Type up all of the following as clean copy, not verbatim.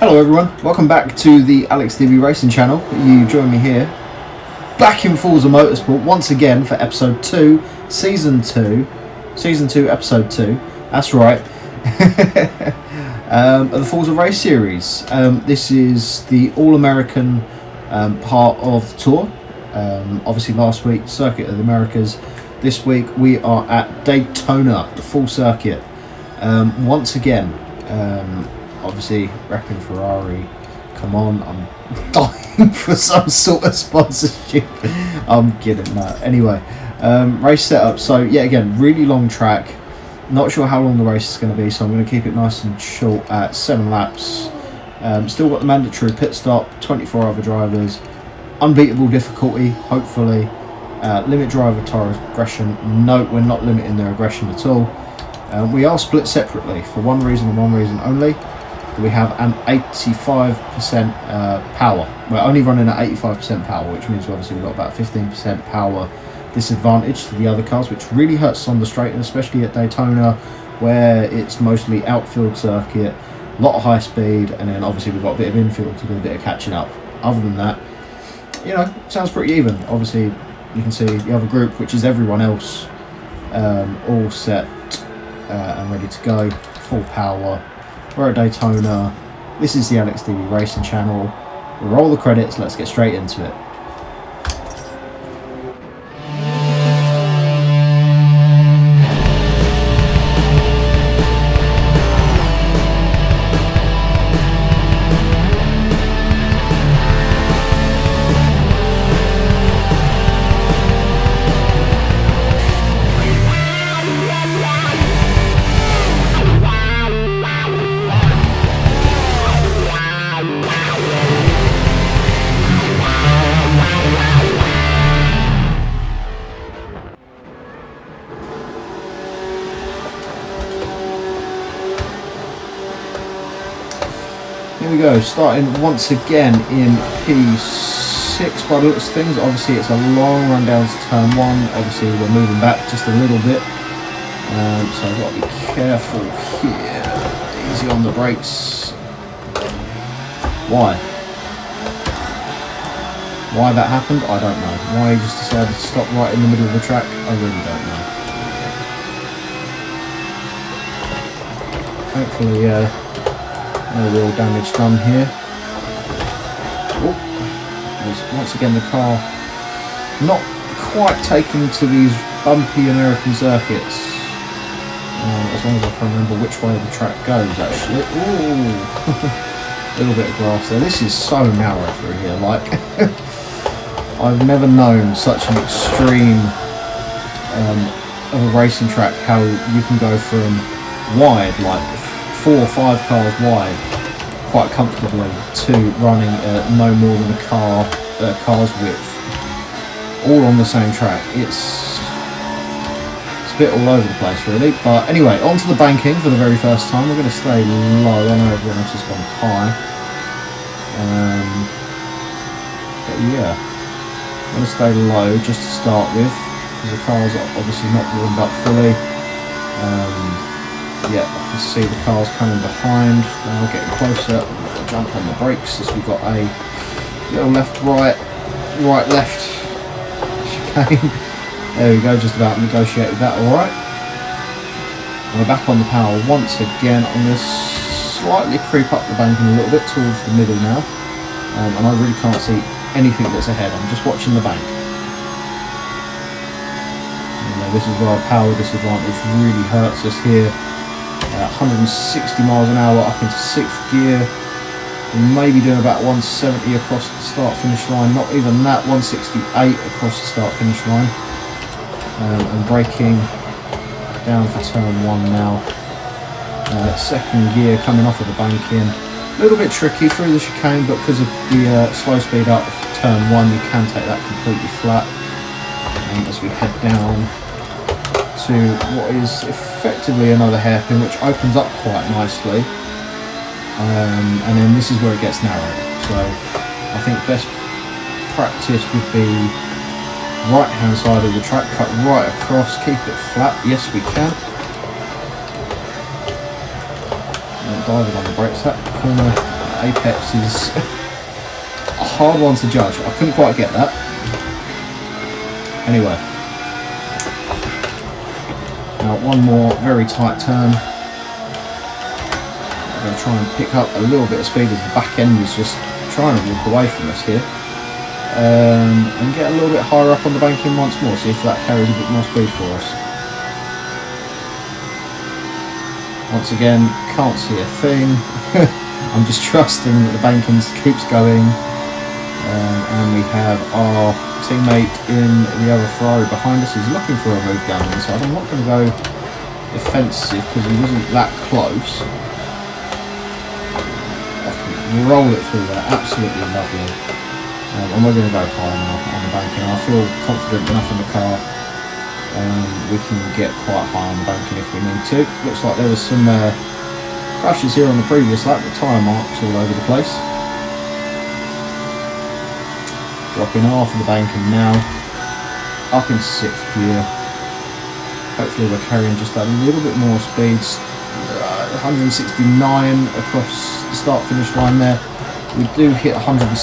Hello everyone, welcome back to the Alex DB Racing channel. You join me here, back in Forza Motorsport once again for episode 2, season 2, episode 2, that's right, of the Forza Race Series. This is the All-American part of the tour. Obviously last week, Circuit of the Americas. This week we are at Daytona, the full circuit, once again. Obviously repping Ferrari. Come on, I'm dying for some sort of sponsorship. I'm kidding, no. Anyway, race setup. So yeah, again, really long track. Not sure how long the race is going to be, so I'm going to keep it nice and short at 7 laps. Still got the mandatory pit stop, 24 other drivers, unbeatable difficulty, hopefully. Limit driver tire aggression. No, we're not limiting their aggression at all. We are split separately for one reason and one reason only. We have an 85% power. We're only running at 85% power, which means obviously we've got about 15% power disadvantage to the other cars, which really hurts us on the straight, and especially at Daytona, where it's mostly outfield circuit, a lot of high speed, and then obviously we've got a bit of infield to do a bit of catching up. Other than that, you know, sounds pretty even. Obviously, you can see the other group, which is everyone else, all set and ready to go, full power. We're at Daytona. This is the Alex DB Racing channel. We'll roll the credits. Let's get straight into it. Here we go, starting once again in P6 by the looks of things. Obviously it's a long run down to turn 1. Obviously we're moving back just a little bit. So I've got to be careful here. Easy on the brakes. Why? Why that happened? I don't know. Why he just decided to stop right in the middle of the track? I really don't know. Thankfully, no real damage done here. Oh, once again the car not quite taken to these bumpy American circuits. As long as I can remember which way the track goes, actually. Ooh, a little bit of grass there. This is so narrow through here. Like, I've never known such an extreme of a racing track. How you can go from wide, like 4 or 5 cars wide, quite comfortably, to running no more than a car's width, all on the same track. It's a bit all over the place, really. But anyway, onto the banking for the very first time. We're going to stay low. I know everyone else has gone high. But yeah, I'm going to stay low just to start with, because the car's obviously not warmed up fully. Yeah, I can see the cars coming behind. Now getting closer. I'll jump on the brakes as we've got a little left, right, left chicane. There we go, just about negotiated that alright. We're back on the power once again. I'm going to slightly creep up the banking a little bit towards the middle now. And I really can't see anything that's ahead. I'm just watching the bank. This is where our power disadvantage really hurts us here. 160 miles an hour up into 6th gear. We may be doing about 170 across the start finish line. Not even that, 168 across the start finish line. And braking down for turn 1 now. 2nd gear coming off of the bank in. A little bit tricky through the chicane, but because of the slow speed up turn 1, you can take that completely flat. As we head down to what is effectively another hairpin, which opens up quite nicely, and then this is where it gets narrow. So I think best practice would be right hand side of the track, cut right across, keep it flat. Yes, we can. And diving on the brakes. That corner apex is a hard one to judge. I couldn't quite get that. Anyway, now one more very tight turn. I'm going to try and pick up a little bit of speed as the back end is just trying to walk away from us here. And get a little bit higher up on the banking once more, see if that carries a bit more speed for us. Once again, can't see a thing. I'm just trusting that the banking keeps going. And we have our teammate in the other Ferrari behind us. He's looking for a move down the inside. I'm not going to go defensive because he wasn't that close. Roll it through there, absolutely lovely. And we're going to go high now on the banking. I feel confident enough in the car. We can get quite high on the banking if we need to. Looks like there was some crashes here on the previous lap with tyre marks all over the place. Dropping off of the banking now, up in 6th gear. Hopefully we're carrying just a little bit more speeds. 169 across the start-finish line there. We do hit 170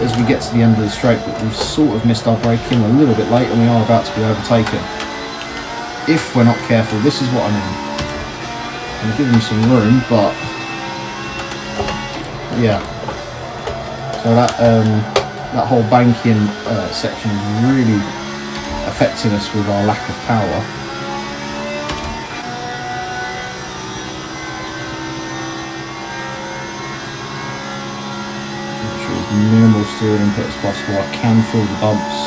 as we get to the end of the straight, but we've sort of missed our braking a little bit late and we are about to be overtaken. If we're not careful, this is what I mean. I'm giving you some room, but yeah. So that whole banking section is really affecting us with our lack of power. Minimal steering input as possible. I can feel the bumps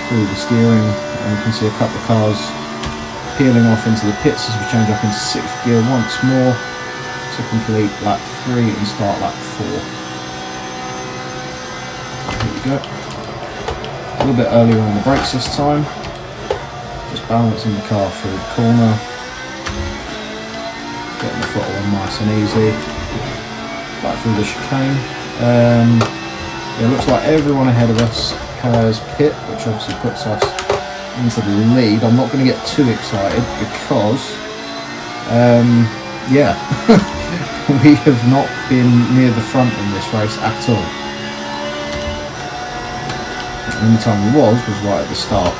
through the steering, and you can see a couple of cars peeling off into the pits as we change up into 6th gear once more to complete lap 3 and start lap 4. Here we go. A little bit earlier on the brakes this time, just balancing the car through the corner, getting the throttle on nice and easy, back through the chicane. It looks like everyone ahead of us has pit, which obviously puts us into the lead. I'm not going to get too excited because, yeah, we have not been near the front in this race at all. The only time we was right at the start.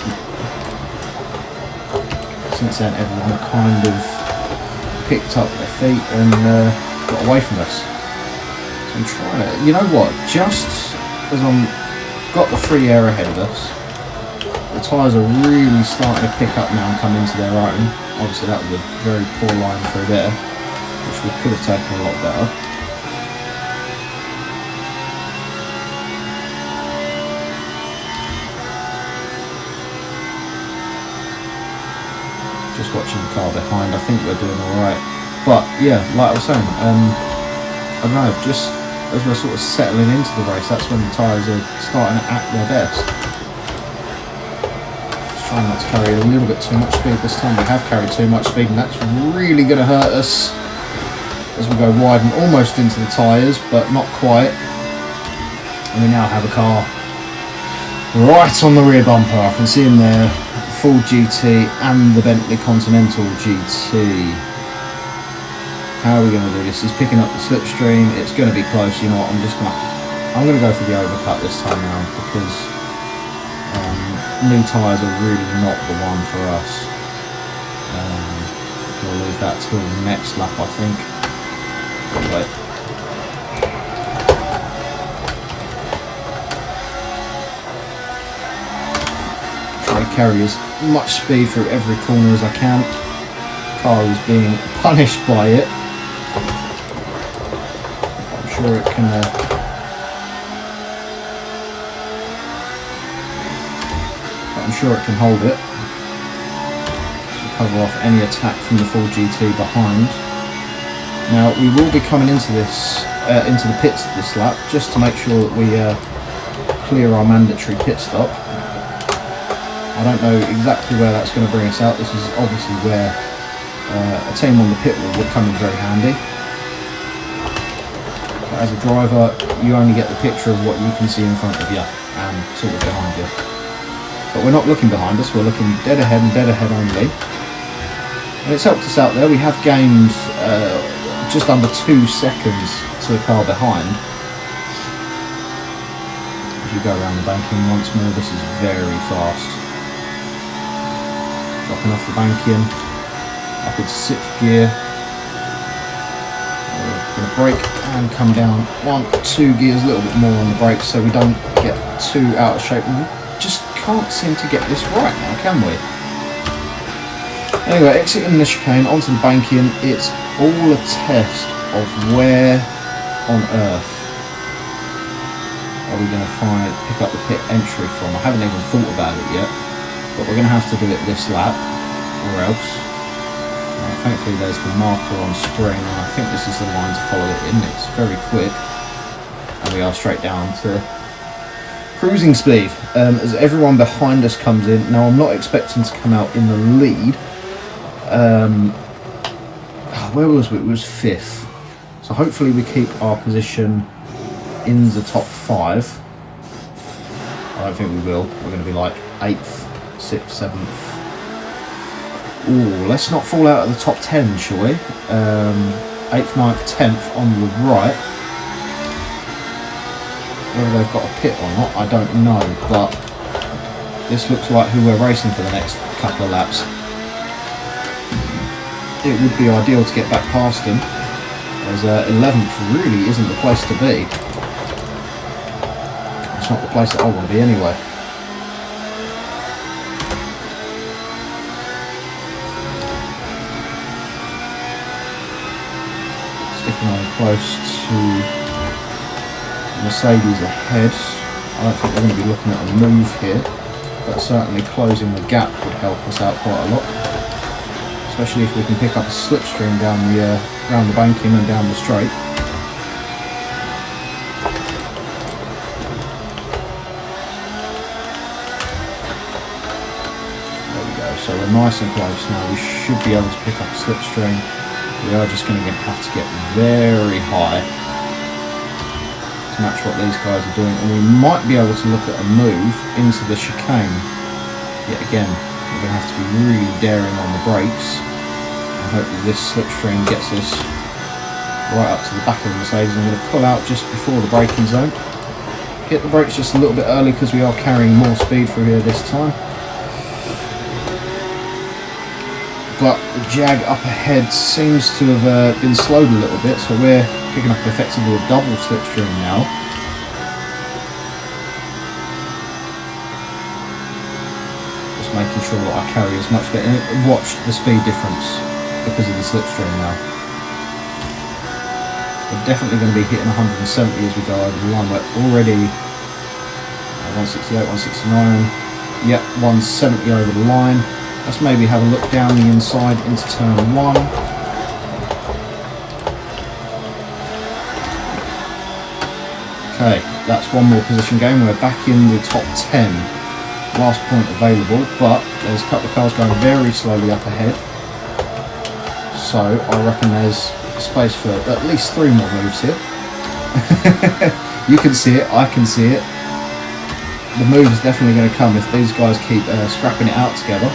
Since then, everyone kind of picked up their feet and got away from us. I'm trying to, you know what, just as I'm got the free air ahead of us, the tyres are really starting to pick up now and come into their own. Obviously that was a very poor line through there, which we could have taken a lot better. Just watching the car behind, I think we're doing alright. But yeah, like I was saying, I don't know, just as we're sort of settling into the race, that's when the tyres are starting to act their best. Just trying not to carry a little bit too much speed this time. We have carried too much speed and that's really going to hurt us as we go wide and almost into the tyres, but not quite. And we now have a car right on the rear bumper. I can see in there the full GT and the Bentley Continental GT. How are we going to do this? He's picking up the slipstream. It's going to be close. You know what? I'm going to go for the overcut this time around because new tyres are really not the one for us. We'll leave that till the next lap, I think. Anyway. Try to carry as much speed through every corner as I can. Car is being punished by it. I'm sure it can hold it to cover off any attack from the full GT behind. Now we will be coming into this into the pits this lap just to make sure that we clear our mandatory pit stop. I don't know exactly where that's going to bring us out. This is obviously where a team on the pit wall would come in very handy. But as a driver, you only get the picture of what you can see in front of you and sort of behind you. But we're not looking behind us, we're looking dead ahead and dead ahead only. And it's helped us out there. We have gained just under 2 seconds to the car behind. As you go around the banking once more, this is very fast. Dropping off the banking, up into 6th gear. We're going to brake and come down 1-2 gears, a little bit more on the brakes so we don't get too out of shape. We just can't seem to get this right now, can we? Anyway, exiting the chicane onto the banking, it's all a test of where on earth are we going to pick up the pit entry from. I haven't even thought about it yet, but we're going to have to do it this lap or else. Thankfully there's the marker on screen, and I think this is the line to follow it in. It's very quick and we are straight down to cruising speed as everyone behind us comes in. Now I'm not expecting to come out in the lead. Where was we? It was 5th. So hopefully we keep our position in the top 5. I don't think we will. We're going to be like 8th, 6th, 7th. Ooh, let's not fall out of the top 10, shall we? 8th, 9th, 10th on the right. Whether they've got a pit or not, I don't know, but this looks like who we're racing for the next couple of laps. It would be ideal to get back past them, as 11th really isn't the place to be. It's not the place that I want to be anyway. Sticking on close to Mercedes ahead. I don't think we're going to be looking at a move here, but certainly closing the gap would help us out quite a lot. Especially if we can pick up a slipstream down the around the banking and down the straight. There we go. So we're nice and close now. We should be able to pick up a slipstream. We are just going to have to get very high to match what these guys are doing, and we might be able to look at a move into the chicane. Yet again, we're going to have to be really daring on the brakes. I hope that this slipstream gets us right up to the back of the Mercedes. I'm going to pull out just before the braking zone. Hit the brakes just a little bit early because we are carrying more speed through here this time. But the Jag up ahead seems to have been slowed a little bit, so we're picking up effectively a double slipstream now. Making sure that I carry as much better. Watch the speed difference because of the slipstream now. We're definitely going to be hitting 170 as we go over the line. We're already 168, 169. Yep, 170 over the line. Let's maybe have a look down the inside into turn 1. Okay, that's one more position gain. We're back in the top 10. Last point available, but there's a couple of cars going very slowly up ahead, so I reckon there's space for at least 3 more moves here. You can see it, I can see it. The move is definitely going to come if these guys keep scrapping it out together.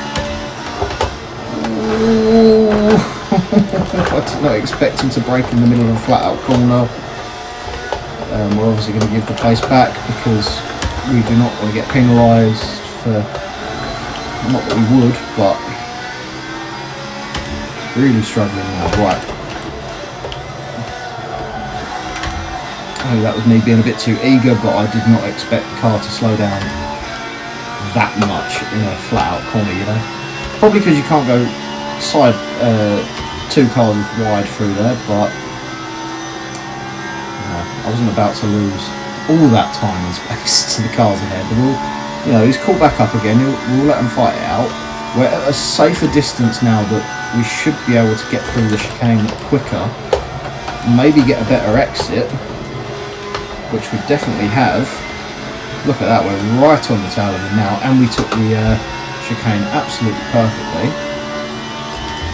I did not expect him to break in the middle of a flat out corner. We're obviously going to give the place back because we do not want to get penalised. Not that we would, but really struggling now. Right. Oh, that was me being a bit too eager, but I did not expect the car to slow down that much in a flat out corner, you know. Probably because you can't go side 2 cars wide through there, but I wasn't about to lose all that time and space to the cars ahead. You know, he's caught back up again. We'll let him fight it out. We're at a safer distance now that we should be able to get through the chicane quicker. Maybe get a better exit, which we definitely have. Look at that, we're right on the tail of him now, and we took the chicane absolutely perfectly.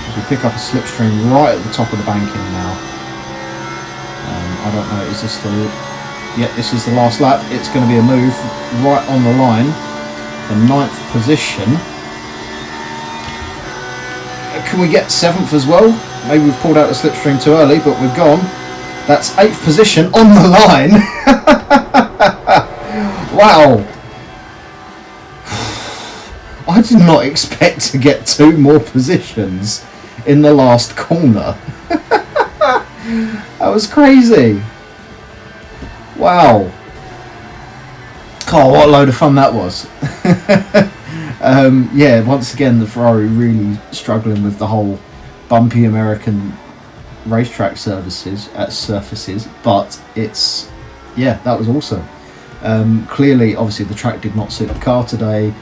As we pick up a slipstream right at the top of the banking now. I don't know, is this the... Yeah, this is the last lap. It's going to be a move right on the line for 9th position. Can we get 7th as well? maybe we've pulled out the slipstream too early, but we've gone. That's 8th position on the line. Wow. I did not expect to get 2 more positions in the last corner. That was crazy. Wow. Oh, what a load of fun that was. Yeah, once again, the Ferrari really struggling with the whole bumpy American racetrack surfaces, but it's, yeah, that was awesome. Clearly, obviously, the track did not suit the car today.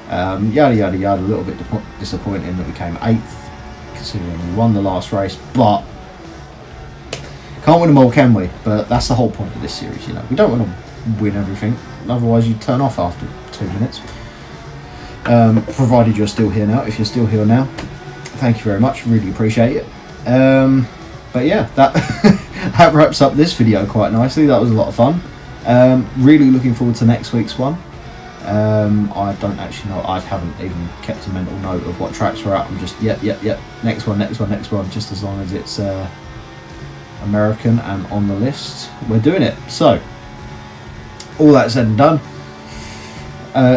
Yada yada yada. A little bit disappointing that we came 8th, considering we won the last race, but can't win them all, can we? But that's the whole point of this series, you know. We don't want to win everything, otherwise you turn off after 2 minutes. Provided you're still here now. If you're still here now, thank you very much, really appreciate it. But yeah, that that wraps up this video quite nicely. That was a lot of fun. Really looking forward to next week's one. I don't actually know, I haven't even kept a mental note of what tracks we're at. I'm just yep, next one, just as long as it's American and on the list, we're doing it. So all that said and done,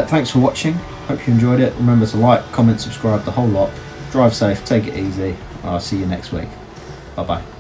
thanks for watching, hope you enjoyed it. Remember to like, comment, subscribe, the whole lot. Drive safe, take it easy. I'll see you next week. Bye bye.